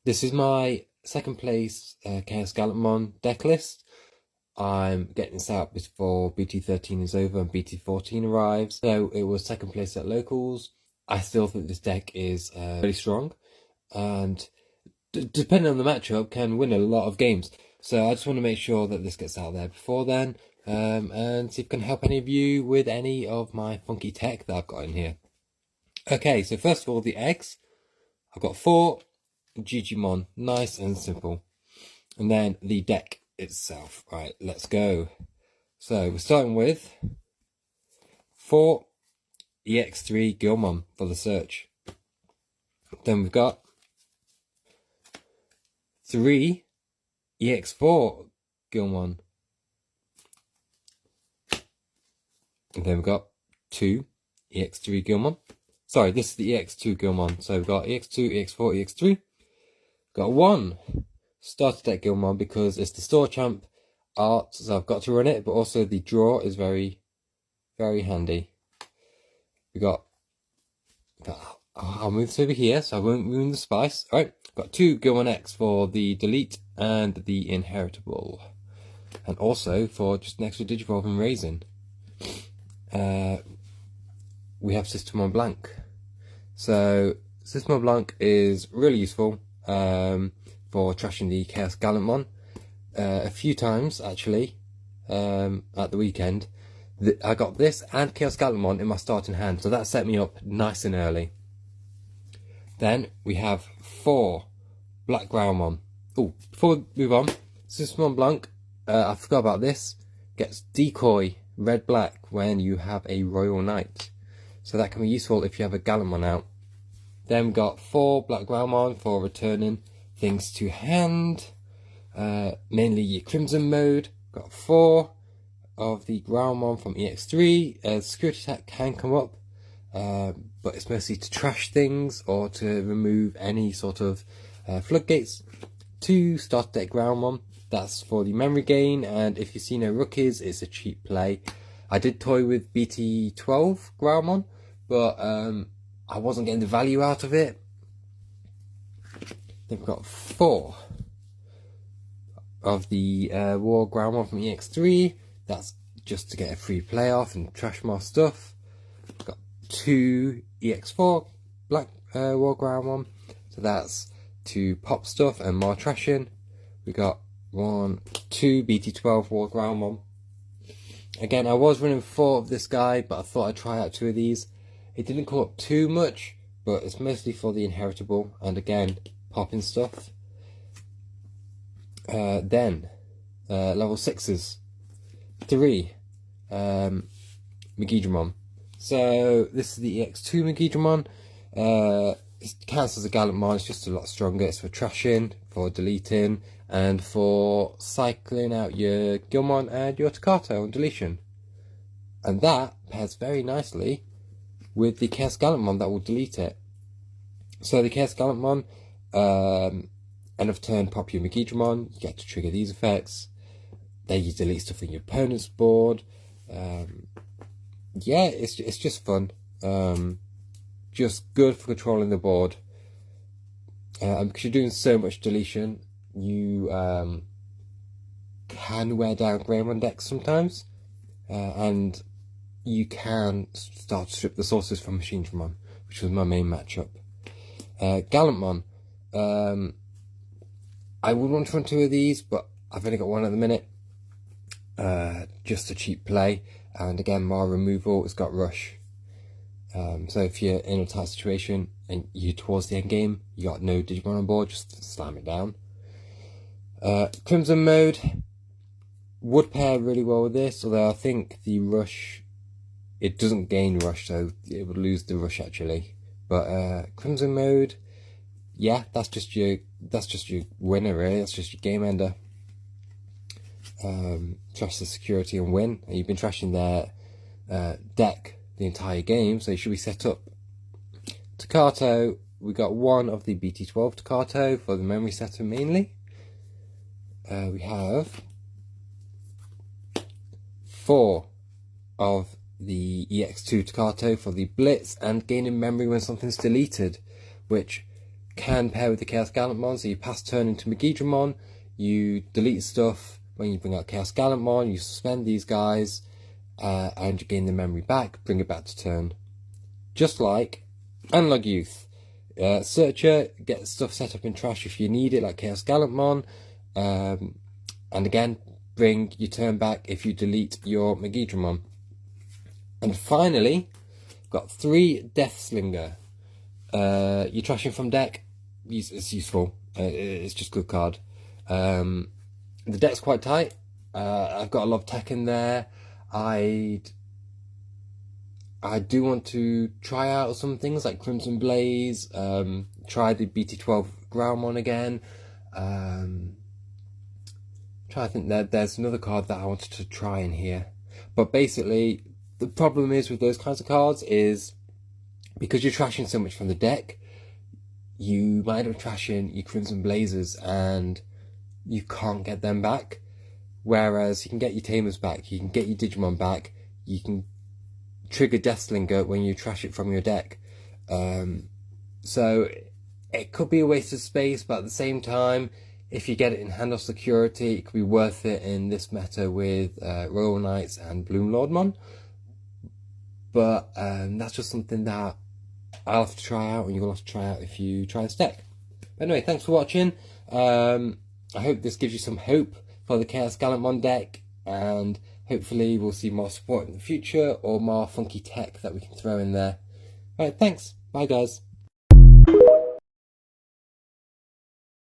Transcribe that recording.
This is my second place chaosgallantmon decklist. I'm getting this out before BT13 is over and BT14 arrives. So it was second place at locals. I still think this deck is really strong, and depending on the matchup, can win a lot of games. So I just want to make sure that this gets out there before then, and see if I can help any of you with any of my funky tech that I've got in here. Okay, so first of all, the eggs. I've got 4 GGmon, nice and simple. And then the deck itself. Right, let's go. So we're starting with 4 EX3 Gallantmon for the search. Then we've got 3 EX4 Gallantmon. And then we've got 2 EX3 Gallantmon. Sorry, this is the EX2 Gallantmon. So we've got EX2, EX4, EX3. Got 1 starter deck Gallantmon because it's the store champ art, so I've got to run it, but also the draw is very, very handy. We got, I'll move this over here so I won't ruin the spice. Alright, got 2 Gallantmon X for the delete and the inheritable, and also for just an extra Digivolve and Raisin. We have System Blank. So System Blank is really useful for trashing the chaosgallantmon a few times actually at the weekend. I got this and chaosgallantmon in my starting hand, so that set me up nice and early. Then we have 4 black growlmon. Oh, before we move on, System Blank, I forgot about this, gets decoy red black when you have a royal knight, so that can be useful if you have a gallantmon out. Then we got 4 black growlmon for returning things to hand, mainly your crimson mode. Got 4 of the growlmon from EX3. Security attack can come up, but it's mostly to trash things or to remove any sort of floodgates. 2 starter deck growlmon, that's for the memory gain, and if you see no rookies, it's a cheap play. I did toy with BT12 growlmon, but I wasn't getting the value out of it. Then we've got 4 of the War Growlmon from EX3. That's just to get a free playoff and trash more stuff. We've got 2 EX4 Black War Growlmon. So that's to pop stuff and more trashing. We got 2 BT12 War Growlmon. Again, I was running 4 of this guy, but I thought I'd try out 2 of these. It didn't come up too much, but it's mostly for the inheritable and again popping stuff. Then level 6s, 3 Megidramon. So this is the EX2 Megidramon. It counts as a gallantmon, it's just a lot stronger. It's for trashing, for deleting, and for cycling out your Gallantmon and your Takato on deletion. And that pairs very nicely with the chaosgallantmon that will delete it. So the chaosgallantmon, end of turn, pop your Megidramon, you get to trigger these effects. Then you delete stuff in your opponent's board. Yeah, it's just fun. Just good for controlling the board. Because you're doing so much deletion, you can wear down growlmon decks sometimes, and you can start to strip the sources from Megidramon, which was my main matchup. Gallantmon, I would want to run 2 of these, but I've only got 1 at the minute. Just a cheap play, and again more removal. It's got rush. So if you're in a tight situation and you're towards the end game, you got no Digimon on board, just slam it down. Crimson mode would pair really well with this, although I think the rush, it doesn't gain rush, so it would lose the rush actually. But crimson mode, yeah, that's just your winner really. That's just your game ender. Trash the security and win. And you've been trashing their deck the entire game, so you should be set up. Takato, we got 1 of the BT12 Takato for the memory setter mainly. We have 4 of the EX2 Takato for the blitz and gaining memory when something's deleted, which can pair with the Chaos Gallantmon. So you pass turn into Megidramon, you delete stuff when you bring out Chaos Gallantmon, you suspend these guys, and you gain the memory back, bring it back to turn. Just like Analog Youth. Searcher, get stuff set up in trash if you need it, like Chaos Gallantmon, and again, bring your turn back if you delete your Megidramon. And finally, got 3 Deathslinger. You're trashing from deck, it's useful, it's just a good card. The deck's quite tight, I've got a lot of tech in there. I do want to try out some things like Crimson Blaze, try the BT12 Growlmon again. I think that there's another card that I wanted to try in here. But basically, the problem is with those kinds of cards is because you're trashing so much from the deck, you might end up trashing your Crimson Blazers and you can't get them back. Whereas you can get your Tamers back, you can get your Digimon back, you can trigger Deathslinger when you trash it from your deck. So it could be a waste of space, but at the same time, if you get it in handoff security, it could be worth it in this meta with Royal Knights and Bloomlordmon. But that's just something that I'll have to try out, and you'll have to try out if you try this deck. But anyway, thanks for watching. I hope this gives you some hope for the Chaos Gallantmon deck, and hopefully we'll see more support in the future, or more funky tech that we can throw in there. Alright, thanks. Bye guys.